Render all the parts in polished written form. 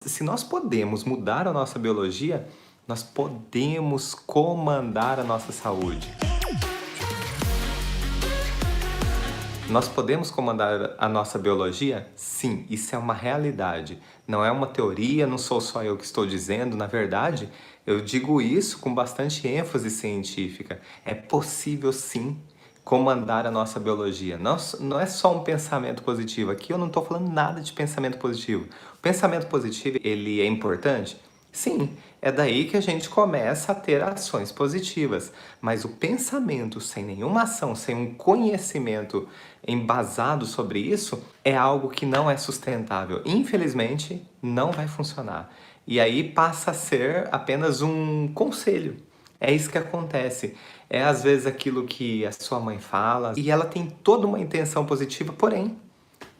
Se nós podemos mudar a nossa biologia, nós podemos comandar a nossa saúde. Nós podemos comandar a nossa biologia? Sim, isso é uma realidade. Não é uma teoria, não sou só eu que estou dizendo. Na verdade, eu digo isso com bastante ênfase científica. É possível sim comandar a nossa biologia. Não é só um pensamento positivo. Aqui eu não estou falando nada de pensamento positivo. O pensamento positivo, ele é importante? Sim, é daí que a gente começa a ter ações positivas. Mas o pensamento sem nenhuma ação, sem um conhecimento embasado sobre isso, é algo que não é sustentável. Infelizmente, não vai funcionar. E aí passa a ser apenas um conselho. É isso que acontece. É às vezes aquilo que a sua mãe fala e ela tem toda uma intenção positiva, porém,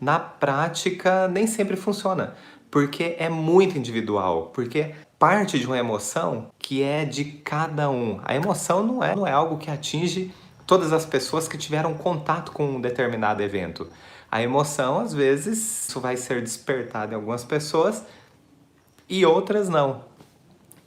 na prática nem sempre funciona, porque é muito individual, porque parte de uma emoção que é de cada um. A emoção não é algo que atinge todas as pessoas que tiveram contato com um determinado evento. A emoção, às vezes, isso vai ser despertado em algumas pessoas e outras não.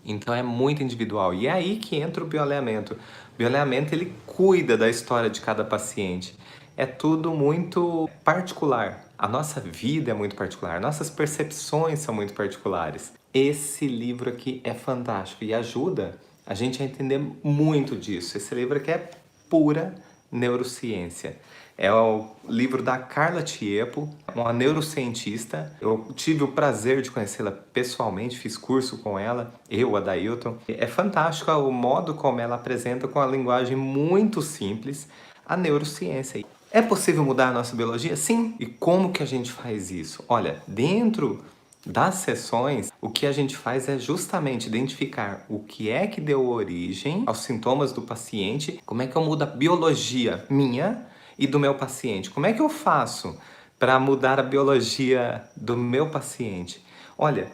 Então é muito individual. E é aí que entra o bioalinhamento. O bioalinhamento, ele cuida da história de cada paciente. É tudo muito particular. A nossa vida é muito particular, nossas percepções são muito particulares. Esse livro aqui é fantástico e ajuda a gente a entender muito disso. Esse livro aqui é pura neurociência. É o livro da Carla Tiepo, uma neurocientista. Eu tive o prazer de conhecê-la pessoalmente, fiz curso com ela, eu, Adailton. É fantástico o modo como ela apresenta com a linguagem muito simples a neurociência. É possível mudar a nossa biologia? Sim. E como que a gente faz isso? Olha, dentro das sessões, o que a gente faz é justamente identificar o que é que deu origem aos sintomas do paciente, como é que eu mudo a biologia minha e do meu paciente. Como é que eu faço para mudar a biologia do meu paciente? Olha,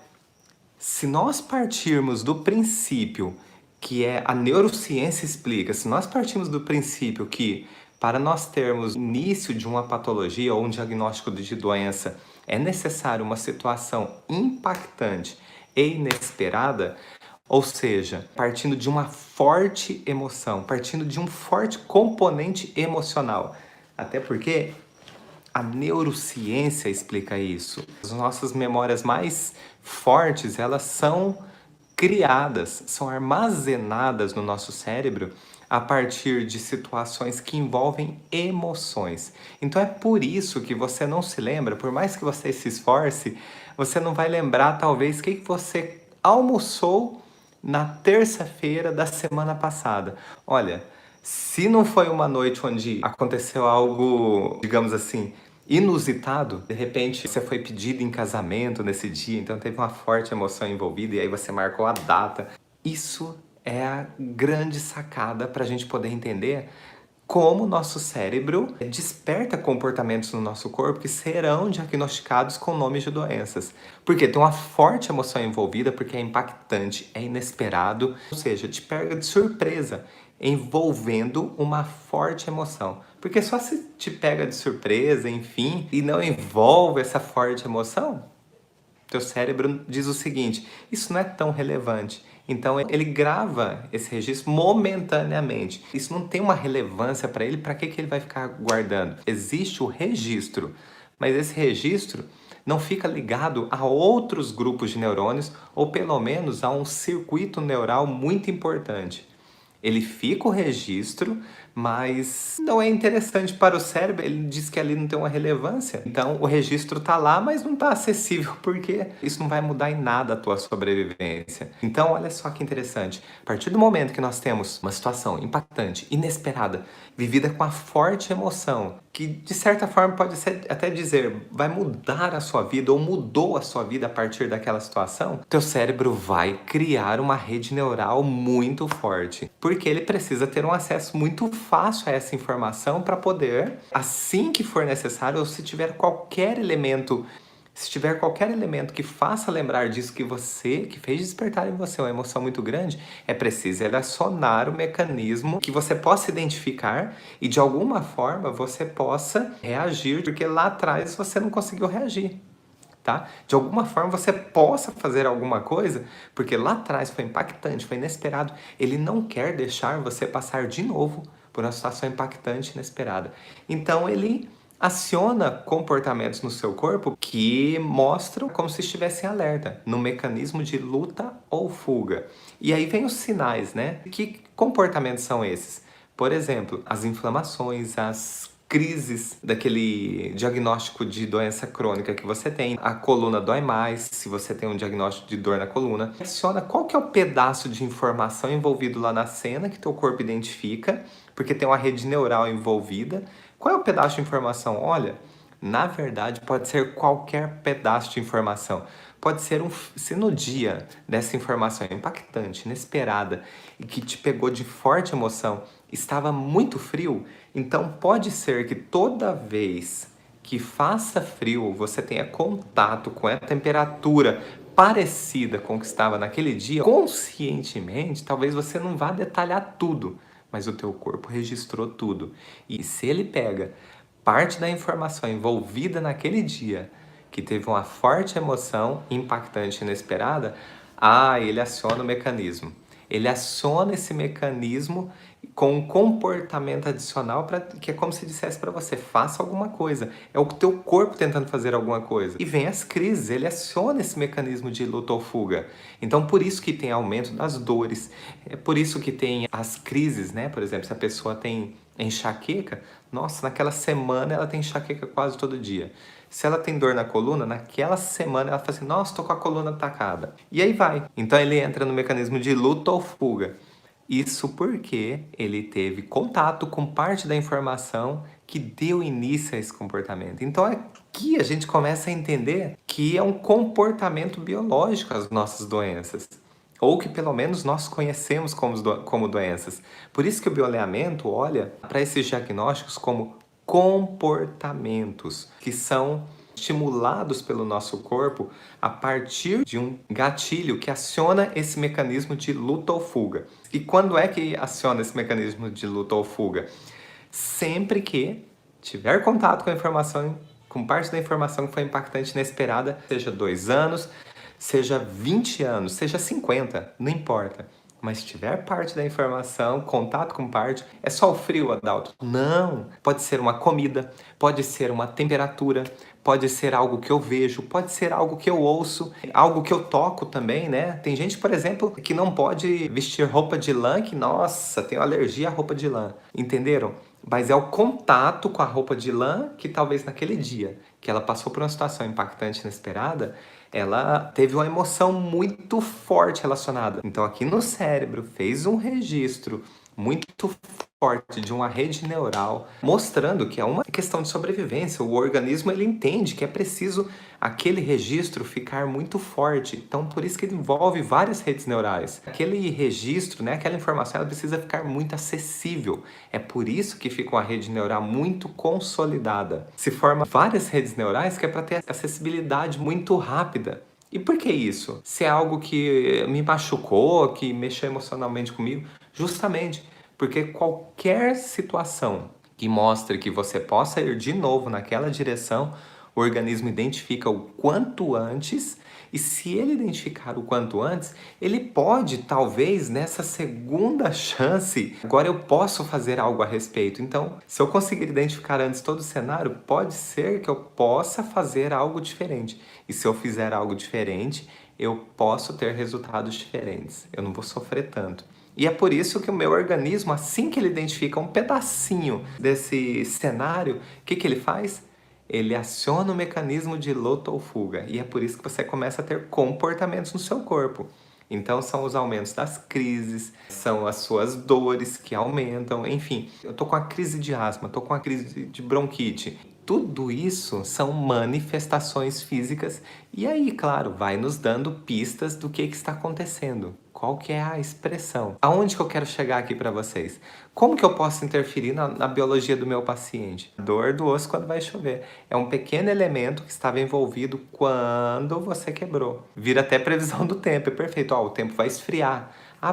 se nós partirmos do princípio que é a neurociência explica, se nós partirmos do princípio que para nós termos início de uma patologia ou um diagnóstico de doença é necessário uma situação impactante e inesperada, ou seja, partindo de uma forte emoção, partindo de um forte componente emocional. Até porque a neurociência explica isso. As nossas memórias mais fortes, elas são criadas, são armazenadas no nosso cérebro a partir de situações que envolvem emoções. Então é por isso que você não se lembra, por mais que você se esforce, você não vai lembrar talvez o que você almoçou na terça-feira da semana passada. Olha, se não foi uma noite onde aconteceu algo, digamos assim, inusitado, de repente você foi pedido em casamento nesse dia, então teve uma forte emoção envolvida e aí você marcou a data. Isso é a grande sacada para a gente poder entender como o nosso cérebro desperta comportamentos no nosso corpo que serão diagnosticados com nomes de doenças. Porque tem uma forte emoção envolvida, porque é impactante, é inesperado, ou seja, te pega de surpresa, envolvendo uma forte emoção. Porque só se te pega de surpresa, enfim, e não envolve essa forte emoção, teu cérebro diz o seguinte, isso não é tão relevante. Então ele grava esse registro momentaneamente. Isso não tem uma relevância para ele, para que ele vai ficar guardando? Existe o registro, mas esse registro não fica ligado a outros grupos de neurônios, ou pelo menos a um circuito neural muito importante. Ele fica o registro, mas não é interessante para o cérebro, ele diz que ali não tem uma relevância. Então o registro está lá, mas não está acessível, porque isso não vai mudar em nada a tua sobrevivência. Então olha só que interessante, a partir do momento que nós temos uma situação impactante, inesperada, vivida com a forte emoção, que de certa forma pode até dizer, vai mudar a sua vida ou mudou a sua vida a partir daquela situação, teu cérebro vai criar uma rede neural muito forte, porque ele precisa ter um acesso muito fácil a essa informação para poder, assim que for necessário, ou se tiver qualquer elemento que faça lembrar disso que fez despertar em você uma emoção muito grande, é preciso ele acionar o mecanismo que você possa identificar e de alguma forma você possa reagir, porque lá atrás você não conseguiu reagir. tá? De alguma forma você possa fazer alguma coisa, porque lá atrás foi impactante, foi inesperado. Ele não quer deixar você passar de novo por uma situação impactante, inesperada. Então ele aciona comportamentos no seu corpo que mostram como se estivesse em alerta, no mecanismo de luta ou fuga. E aí vem os sinais, né? Que comportamentos são esses? Por exemplo, as inflamações, as crises daquele diagnóstico de doença crônica que você tem, a coluna dói mais, se você tem um diagnóstico de dor na coluna. Aciona qual que é o pedaço de informação envolvido lá na cena que teu corpo identifica, porque tem uma rede neural envolvida. Qual é o pedaço de informação? Olha, na verdade pode ser qualquer pedaço de informação. Pode ser se no dia dessa informação impactante, inesperada e que te pegou de forte emoção, estava muito frio, então pode ser que toda vez que faça frio, você tenha contato com a temperatura parecida com o que estava naquele dia, conscientemente, talvez você não vá detalhar tudo, mas o teu corpo registrou tudo. E se ele pega parte da informação envolvida naquele dia, que teve uma forte emoção impactante e inesperada, ele aciona o mecanismo. Ele aciona esse mecanismo com um comportamento adicional que é como se dissesse para você, faça alguma coisa. É o teu corpo tentando fazer alguma coisa. E vem as crises, ele aciona esse mecanismo de luta ou fuga. Então, por isso que tem aumento das dores, é por isso que tem as crises, né? Por exemplo, se a pessoa tem enxaqueca, nossa, naquela semana ela tem enxaqueca quase todo dia. Se ela tem dor na coluna, naquela semana ela fala assim, nossa, tô com a coluna atacada. E aí vai. Então ele entra no mecanismo de luta ou fuga. Isso porque ele teve contato com parte da informação que deu início a esse comportamento. Então aqui a gente começa a entender que é um comportamento biológico as nossas doenças. Ou que pelo menos nós conhecemos como doenças. Por isso que o bioleamento olha para esses diagnósticos como comportamentos que são estimulados pelo nosso corpo a partir de um gatilho que aciona esse mecanismo de luta ou fuga. E quando é que aciona esse mecanismo de luta ou fuga? Sempre que tiver contato com a informação, com parte da informação que foi impactante e inesperada, seja 2 anos, seja 20 anos, seja 50, não importa. Mas se tiver parte da informação, contato com parte, é só o frio, Adalto? Não! Pode ser uma comida, pode ser uma temperatura, pode ser algo que eu vejo, pode ser algo que eu ouço, algo que eu toco também, né? Tem gente, por exemplo, que não pode vestir roupa de lã, que, nossa, tem alergia à roupa de lã. Entenderam? Mas é o contato com a roupa de lã que talvez naquele dia que ela passou por uma situação impactante e inesperada, ela teve uma emoção muito forte relacionada. Então aqui no cérebro fez um registro muito forte de uma rede neural, mostrando que é uma questão de sobrevivência. O organismo ele entende que é preciso aquele registro ficar muito forte. Então por isso que ele envolve várias redes neurais. Aquele registro, né, aquela informação, ela precisa ficar muito acessível. É por isso que fica uma rede neural muito consolidada. Se forma várias redes neurais que é para ter acessibilidade muito rápida. E por que isso? Se é algo que me machucou, que mexeu emocionalmente comigo, justamente porque qualquer situação que mostre que você possa ir de novo naquela direção, o organismo identifica o quanto antes, e se ele identificar o quanto antes, ele pode, talvez, nessa segunda chance, agora eu posso fazer algo a respeito. Então, se eu conseguir identificar antes todo o cenário, pode ser que eu possa fazer algo diferente. E se eu fizer algo diferente, eu posso ter resultados diferentes. Eu não vou sofrer tanto. E é por isso que o meu organismo, assim que ele identifica um pedacinho desse cenário, o que ele faz? Ele aciona o mecanismo de luta ou fuga. E é por isso que você começa a ter comportamentos no seu corpo. Então são os aumentos das crises, são as suas dores que aumentam, enfim. Eu tô com a crise de asma, tô com a crise de bronquite. Tudo isso são manifestações físicas e aí, claro, vai nos dando pistas do que está acontecendo. Qual que é a expressão? Aonde que eu quero chegar aqui para vocês? Como que eu posso interferir na biologia do meu paciente? A dor do osso quando vai chover. É um pequeno elemento que estava envolvido quando você quebrou. Vira até previsão do tempo, é perfeito. O tempo vai esfriar.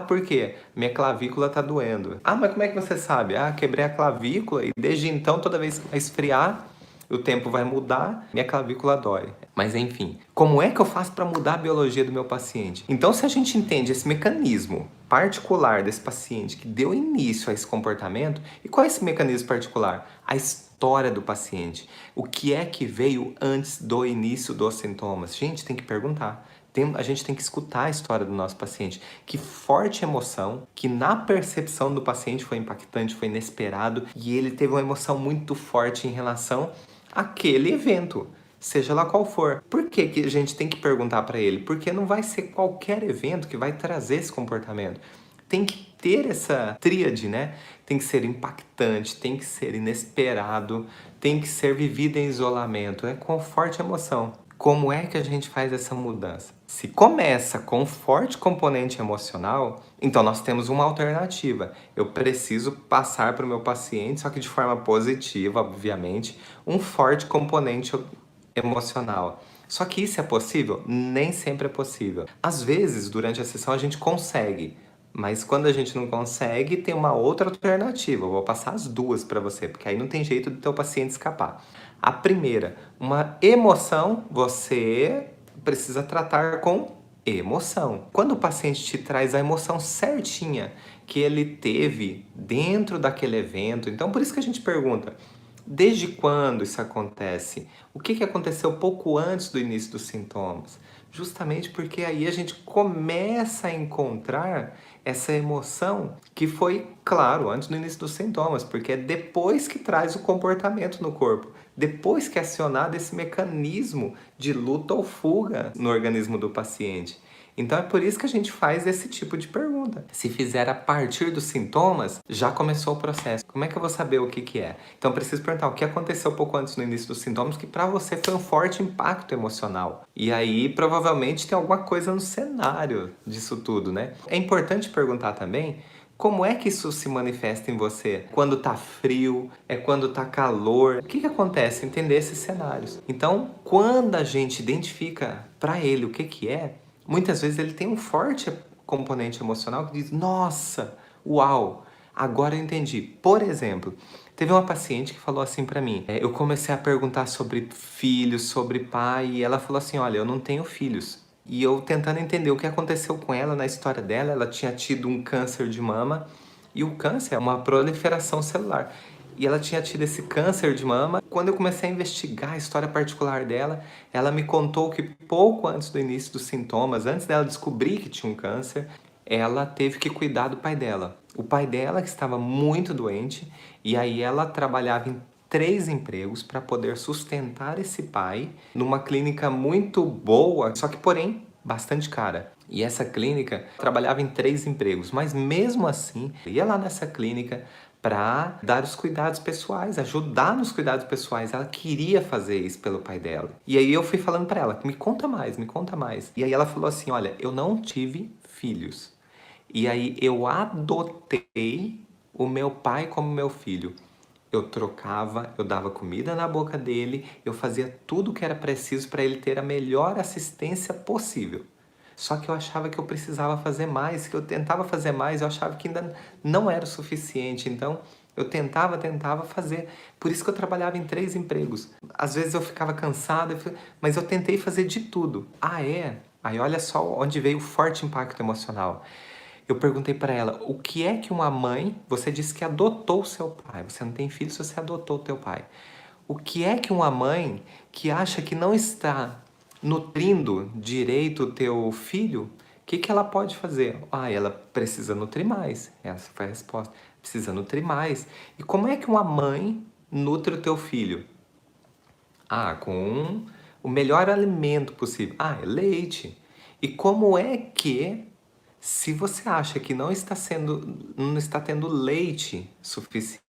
Por quê? Minha clavícula tá doendo. Mas como é que você sabe? Quebrei a clavícula e desde então, toda vez que vai esfriar, o tempo vai mudar, minha clavícula dói. Mas enfim, como é que eu faço para mudar a biologia do meu paciente? Então, se a gente entende esse mecanismo particular desse paciente que deu início a esse comportamento, e qual é esse mecanismo particular? A história do paciente. O que é que veio antes do início dos sintomas? Gente, tem que perguntar. A gente tem que escutar a história do nosso paciente. Que forte emoção, que na percepção do paciente foi impactante, foi inesperado, e ele teve uma emoção muito forte em relação àquele evento, seja lá qual for. Por que que a gente tem que perguntar para ele? Porque não vai ser qualquer evento que vai trazer esse comportamento. Tem que ter essa tríade, né? Tem que ser impactante, tem que ser inesperado, tem que ser vivido em isolamento, com forte emoção. Como é que a gente faz essa mudança? Se começa com um forte componente emocional, então nós temos uma alternativa. Eu preciso passar para o meu paciente, só que de forma positiva, obviamente, um forte componente emocional. Só que isso é possível? Nem sempre é possível. Às vezes, durante a sessão, a gente consegue, mas quando a gente não consegue, tem uma outra alternativa. Eu vou passar as duas para você, porque aí não tem jeito do teu paciente escapar. A primeira, uma emoção, você precisa tratar com emoção. Quando o paciente te traz a emoção certinha que ele teve dentro daquele evento, então por isso que a gente pergunta, desde quando isso acontece? O que aconteceu pouco antes do início dos sintomas? Justamente porque aí a gente começa a encontrar essa emoção que foi, claro, antes do início dos sintomas, porque é depois que traz o comportamento no corpo, depois que é acionado esse mecanismo de luta ou fuga no organismo do paciente. Então é por isso que a gente faz esse tipo de pergunta. Se fizer a partir dos sintomas, já começou o processo. Como é que eu vou saber o que que é? Então eu preciso perguntar o que aconteceu pouco antes no início dos sintomas que para você foi um forte impacto emocional. E aí provavelmente tem alguma coisa no cenário disso tudo, né? É importante perguntar também como é que isso se manifesta em você? Quando tá frio? É quando tá calor? O que que acontece? Entender esses cenários. Então, quando a gente identifica para ele o que que é, muitas vezes ele tem um forte componente emocional que diz, nossa, uau, agora eu entendi. Por exemplo, teve uma paciente que falou assim para mim, eu comecei a perguntar sobre filhos, sobre pai, e ela falou assim, olha, eu não tenho filhos. E eu tentando entender o que aconteceu com ela na história dela, ela tinha tido um câncer de mama, e o câncer é uma proliferação celular. E ela tinha tido esse câncer de mama. Quando eu comecei a investigar a história particular dela, ela me contou que pouco antes do início dos sintomas, antes dela descobrir que tinha um câncer, ela teve que cuidar do pai dela. O pai dela que estava muito doente, e aí ela trabalhava em 3 empregos para poder sustentar esse pai numa clínica muito boa, só que porém bastante cara. E essa clínica trabalhava em 3 empregos, mas mesmo assim, ia lá nessa clínica para dar os cuidados pessoais, ajudar nos cuidados pessoais. Ela queria fazer isso pelo pai dela. E aí eu fui falando para ela, me conta mais, me conta mais. E aí ela falou assim, olha, eu não tive filhos. E aí eu adotei o meu pai como meu filho. Eu trocava, eu dava comida na boca dele, eu fazia tudo o que era preciso para ele ter a melhor assistência possível. Só que eu achava que eu precisava fazer mais, que eu tentava fazer mais, eu achava que ainda não era o suficiente. Então, eu tentava fazer. Por isso que eu trabalhava em 3 empregos. Às vezes eu ficava cansada, mas eu tentei fazer de tudo. Ah, é? Aí olha só onde veio o forte impacto emocional. Eu perguntei para ela, o que é que uma mãe, você disse que adotou o seu pai, você não tem filhos, você adotou o teu pai. O que é que uma mãe que acha que não está nutrindo direito o teu filho, o que que ela pode fazer? Ah, ela precisa nutrir mais. Essa foi a resposta. Precisa nutrir mais. E como é que uma mãe nutre o teu filho? Ah, com o melhor alimento possível. Ah, é leite. E como é que, se você acha que não está tendo leite suficiente,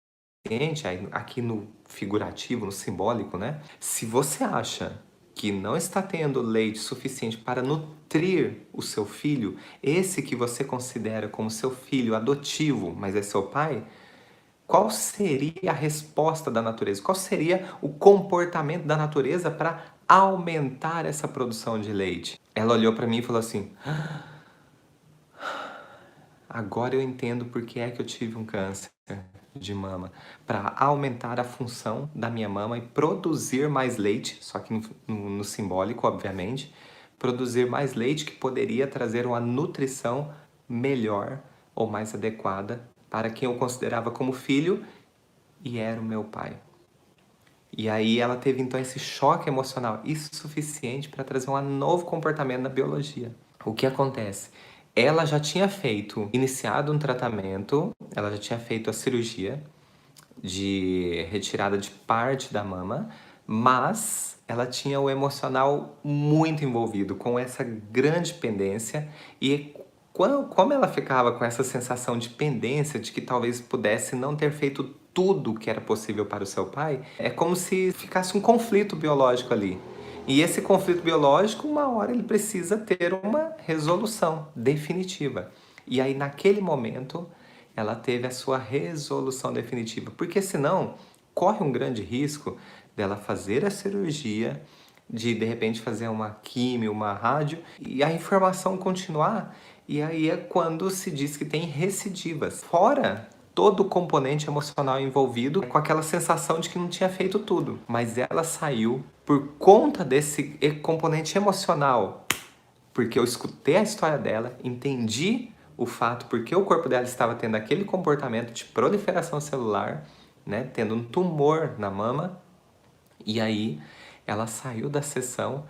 aqui no figurativo, no simbólico, né? Se você acha que não está tendo leite suficiente para nutrir o seu filho, esse que você considera como seu filho adotivo, mas é seu pai, qual seria a resposta da natureza? Qual seria o comportamento da natureza para aumentar essa produção de leite? Ela olhou para mim e falou assim, agora eu entendo por que é que eu tive um câncer. de mama para aumentar a função da minha mama e produzir mais leite, só que no simbólico, obviamente, produzir mais leite que poderia trazer uma nutrição melhor ou mais adequada para quem eu considerava como filho e era o meu pai. E aí ela teve então esse choque emocional, isso é suficiente para trazer um novo comportamento na biologia. O que acontece? Ela já tinha iniciado um tratamento, ela já tinha feito a cirurgia de retirada de parte da mama, mas ela tinha o emocional muito envolvido com essa grande pendência e como ela ficava com essa sensação de pendência, de que talvez pudesse não ter feito tudo que era possível para o seu pai, é como se ficasse um conflito biológico ali. E esse conflito biológico, uma hora ele precisa ter uma resolução definitiva. E aí, naquele momento, ela teve a sua resolução definitiva. Porque senão, corre um grande risco dela fazer a cirurgia, de repente fazer uma químio, uma rádio, e a informação continuar. E aí é quando se diz que tem recidivas. Fora todo o componente emocional envolvido, com aquela sensação de que não tinha feito tudo. Mas ela saiu por conta desse componente emocional, porque eu escutei a história dela, entendi o fato porque o corpo dela estava tendo aquele comportamento de proliferação celular, né, tendo um tumor na mama, e aí ela saiu da sessão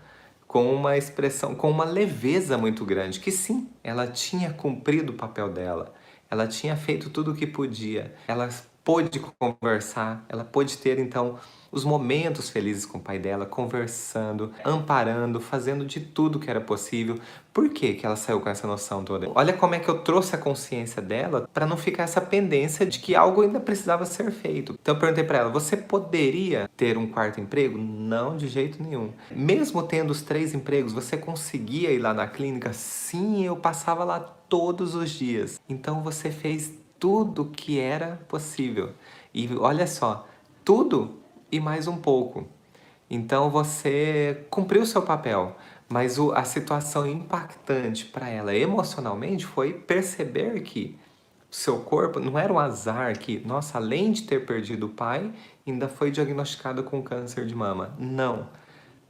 com uma expressão, com uma leveza muito grande, que sim, ela tinha cumprido o papel dela, ela tinha feito tudo o que podia, ela pôde conversar, ela pôde ter então os momentos felizes com o pai dela, conversando, amparando, fazendo de tudo que era possível. Por que que ela saiu com essa noção toda? Olha como é que eu trouxe a consciência dela para não ficar essa pendência de que algo ainda precisava ser feito. Então eu perguntei para ela, você poderia ter um quarto emprego? Não, de jeito nenhum. Mesmo tendo os 3 empregos, você conseguia ir lá na clínica? Sim, eu passava lá todos os dias. Então você fez tudo que era possível. E olha só, tudo e mais um pouco. Então você cumpriu o seu papel, mas a situação impactante para ela emocionalmente foi perceber que o seu corpo não era um azar que, nossa, além de ter perdido o pai, ainda foi diagnosticado com câncer de mama. Não.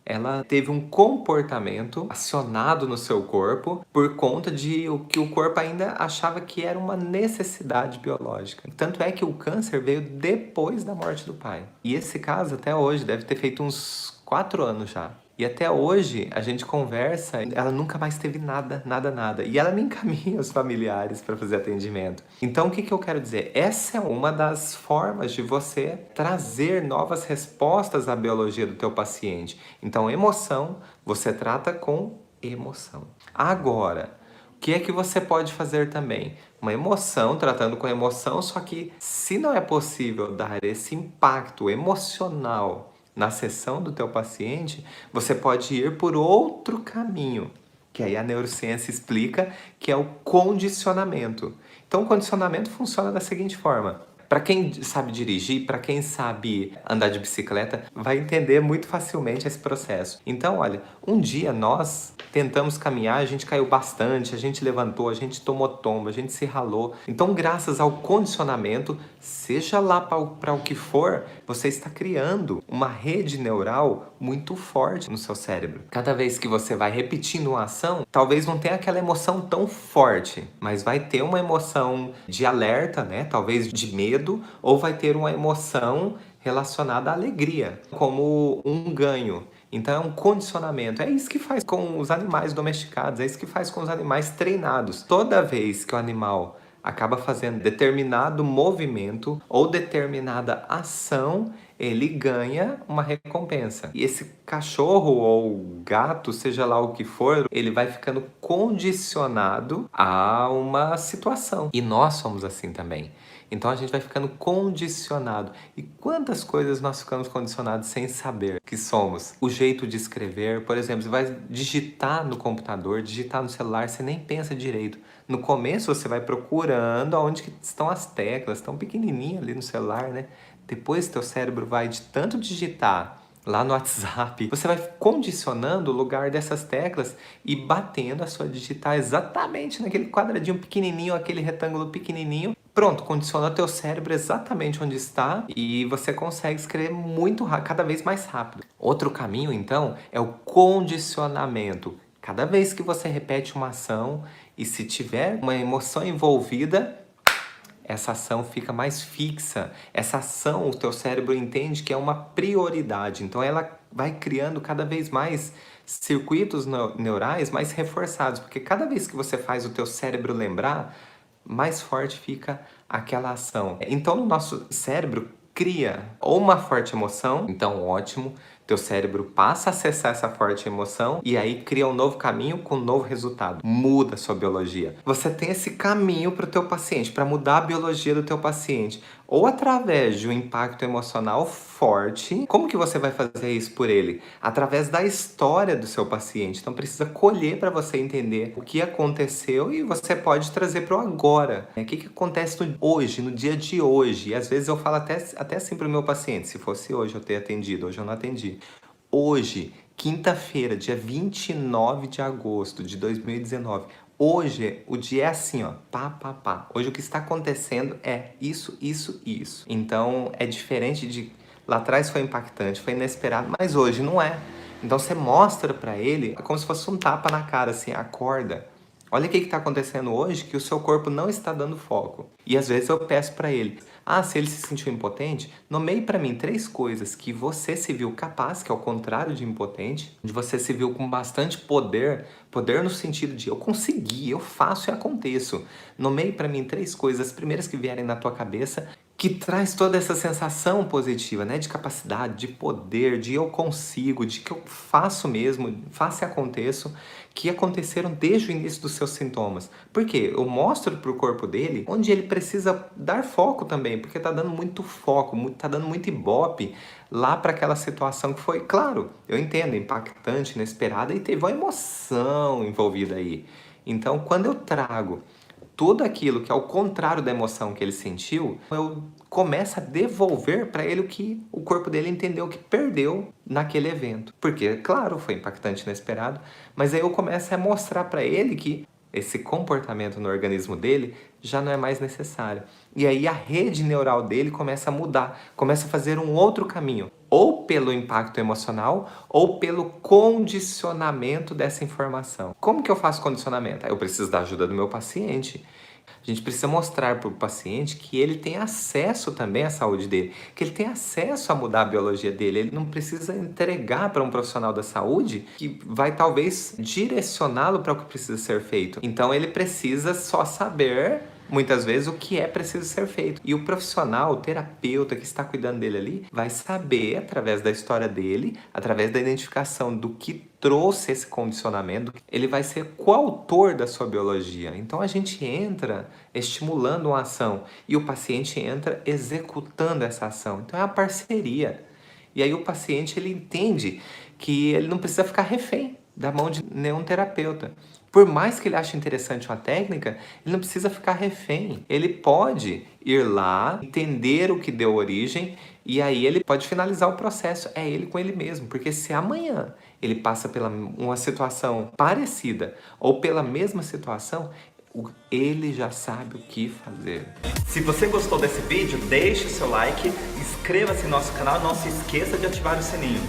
Ela teve um comportamento acionado no seu corpo por conta de o que o corpo ainda achava que era uma necessidade biológica. Tanto é que o câncer veio depois da morte do pai. E esse caso até hoje deve ter feito uns 4 anos já. E até hoje a gente conversa, ela nunca mais teve nada, nada, nada. E ela me encaminha os familiares para fazer atendimento. Então o que que eu quero dizer? Essa é uma das formas de você trazer novas respostas à biologia do teu paciente. Então emoção, você trata com emoção. Agora, o que é que você pode fazer também? Uma emoção, tratando com emoção, só que se não é possível dar esse impacto emocional na sessão do teu paciente, você pode ir por outro caminho, que aí a neurociência explica que é o condicionamento. Então o condicionamento funciona da seguinte forma. Para quem sabe dirigir, para quem sabe andar de bicicleta, vai entender muito facilmente esse processo. Então, olha, um dia nós tentamos caminhar, a gente caiu bastante, a gente levantou, a gente tomou tomba, a gente se ralou. Então, graças ao condicionamento, seja lá para o que for, você está criando uma rede neural muito forte no seu cérebro. Cada vez que você vai repetindo uma ação, talvez não tenha aquela emoção tão forte, mas vai ter uma emoção de alerta, né? Talvez de medo, ou vai ter uma emoção relacionada à alegria, como um ganho. Então é um condicionamento. É isso que faz com os animais domesticados, é isso que faz com os animais treinados. Toda vez que o animal acaba fazendo determinado movimento ou determinada ação, ele ganha uma recompensa. E esse cachorro ou gato, seja lá o que for, ele vai ficando condicionado a uma situação. E nós somos assim também. Então a gente vai ficando condicionado. E quantas coisas nós ficamos condicionados sem saber que somos? O jeito de escrever, por exemplo, você vai digitar no computador, digitar no celular, você nem pensa direito. No começo você vai procurando onde que estão as teclas, estão pequenininhas ali no celular, né? Depois teu cérebro vai de tanto digitar lá no WhatsApp, você vai condicionando o lugar dessas teclas e batendo a sua digital exatamente naquele quadradinho pequenininho, aquele retângulo pequenininho, Pronto, condiciona o teu cérebro exatamente onde está e você consegue escrever muito rápido, cada vez mais rápido. Outro caminho, então, é o condicionamento. Cada vez que você repete uma ação e se tiver uma emoção envolvida, essa ação fica mais fixa. Essa ação, o teu cérebro entende que é uma prioridade. Então ela vai criando cada vez mais circuitos neurais mais reforçados, porque cada vez que você faz o teu cérebro lembrar, mais forte fica aquela ação. Então no nosso cérebro cria ou uma forte emoção, então ótimo, teu cérebro passa a acessar essa forte emoção e aí cria um novo caminho com um novo resultado. Muda a sua biologia. Você tem esse caminho para o teu paciente, para mudar a biologia do teu paciente. Ou através de um impacto emocional forte. Como que você vai fazer isso por ele? Através da história do seu paciente. Então precisa colher para você entender o que aconteceu e você pode trazer para o agora. O que acontece no hoje, no dia de hoje? E às vezes eu falo até assim para o meu paciente, se fosse hoje eu ter atendido, hoje eu não atendi. Hoje, quinta-feira, dia 29 de agosto de 2019. Hoje, o dia é assim, ó, pá, pá, pá. Hoje o que está acontecendo é isso, isso, isso. Então, é diferente de... Lá atrás foi impactante, foi inesperado, mas hoje não é. Então, você mostra pra ele como se fosse um tapa na cara, assim, acorda. Olha o que está acontecendo hoje que o seu corpo não está dando foco. E às vezes eu peço para ele, se ele se sentiu impotente, nomeie para mim 3 coisas que você se viu capaz, que é o contrário de impotente, onde você se viu com bastante poder, poder no sentido de eu consegui, eu faço e aconteço. Nomeie para mim 3 coisas, as primeiras que vierem na tua cabeça, que traz toda essa sensação positiva, né? De capacidade, de poder, de eu consigo, de que eu faço mesmo, faço e aconteço, que aconteceram desde o início dos seus sintomas. Por quê? Eu mostro para o corpo dele onde ele precisa dar foco também, porque tá dando muito foco, tá dando muito ibope lá para aquela situação que foi, claro, eu entendo, impactante, inesperada e teve uma emoção envolvida aí. Então, quando eu trago tudo aquilo que é o contrário da emoção que ele sentiu, eu começo a devolver para ele o que o corpo dele entendeu que perdeu naquele evento. Porque, claro, foi impactante, inesperado, mas aí eu começo a mostrar para ele que esse comportamento no organismo dele já não é mais necessário. E aí a rede neural dele começa a mudar, começa a fazer um outro caminho. Ou pelo impacto emocional, ou pelo condicionamento dessa informação. Como que eu faço condicionamento? Eu preciso da ajuda do meu paciente. A gente precisa mostrar para o paciente que ele tem acesso também à saúde dele, que ele tem acesso a mudar a biologia dele. Ele não precisa entregar para um profissional da saúde que vai talvez direcioná-lo para o que precisa ser feito. Então ele precisa só saber, muitas vezes, o que é preciso ser feito. E o profissional, o terapeuta que está cuidando dele ali, vai saber, através da história dele, através da identificação do que trouxe esse condicionamento, ele vai ser coautor da sua biologia. Então a gente entra estimulando uma ação e o paciente entra executando essa ação. Então é a parceria. E aí o paciente ele entende que ele não precisa ficar refém da mão de nenhum terapeuta. Por mais que ele ache interessante uma técnica, ele não precisa ficar refém. Ele pode ir lá, entender o que deu origem e aí ele pode finalizar o processo. É ele com ele mesmo. Porque se amanhã ele passa por uma situação parecida ou pela mesma situação, ele já sabe o que fazer. Se você gostou desse vídeo, deixe o seu like, inscreva-se no nosso canal e não se esqueça de ativar o sininho.